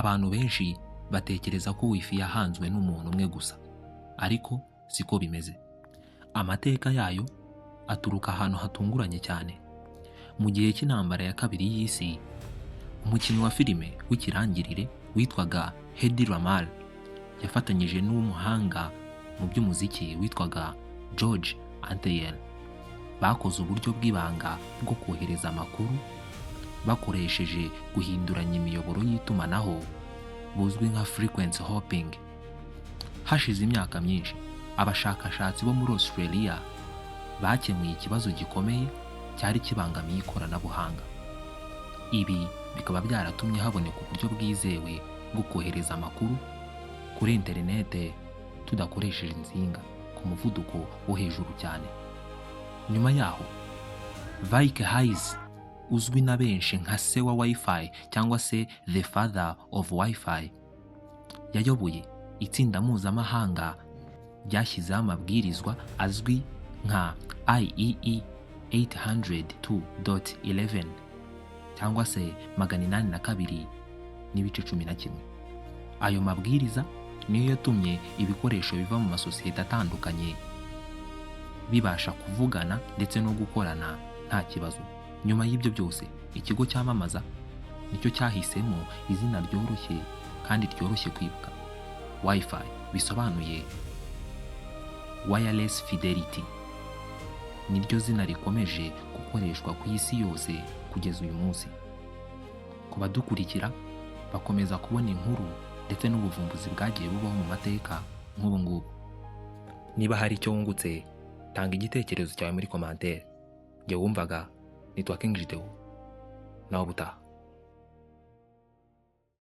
Abantu benshi batekereza ko wifi yahanzwe n'umuntu umwe gusa, ariko siko bimeze. Amateka yayo aturuka ahantu hatunguranye cyane. Mu gihe cy'intambara ya kabiri y'isi, umukinnyi wa filime w'ikirangirire witwaga Hedy Lamarr yafatanyije n'umuhanga mu by'umuziki witwaga George Antheil. Bakoze uburyo bw'ibanga bwo kohereza amakuru bakoresheje guhinduranya imiyoboro y'itumanaho buzwi nka frequency hopping. Hashize imyaka myinshi, abashakashatsi bo muri Australia bakemuye ikibazo gikomeye cyari kibangamiye ikoranabuhanga. Ibi bikaba byaratumye haboneka uburyo bwizewe bwo kohereza amakuru kuri interinete tudakoresheje insinga ku muvuduko wo hejuru cyane. Nyuma yaho, Vike Hayes, uzwi na benshi nka se wa Wi-Fi cyangwa se the father of Wi-Fi, yayoboye itsinda mpuzamahanga ryashyizeho amabwirizwa azwi nka IEEE 802.11 cyangwa se 802.11. Ayo mabwiriza niyo yatumye ibikoresho biva mu masosiyete atandukanye bibasha kuvugana ndetse no gukorana nta kibazo. Nyuma y'ibyo byose, ikigo cyamamaza nicyo cyahisemo izina ryoroshye kandi ryoroshye kwibuka, Wi-Fi, bisobanuye wireless fidelity. Niryo zina rikomeje gukoreshwa ku isi yose kugeza uyu munsi. Ku badukurikira bakomeza kubona inkuru ndetse n'ubuvumbuzi bwagiye bubaho mu mateka nk'ubu ngubu. Niba hari icyo wungutse, tanga igitekerezo cyawe muri commentaire. Jye wumvaga nitwa King Video. Nawe ubutaha.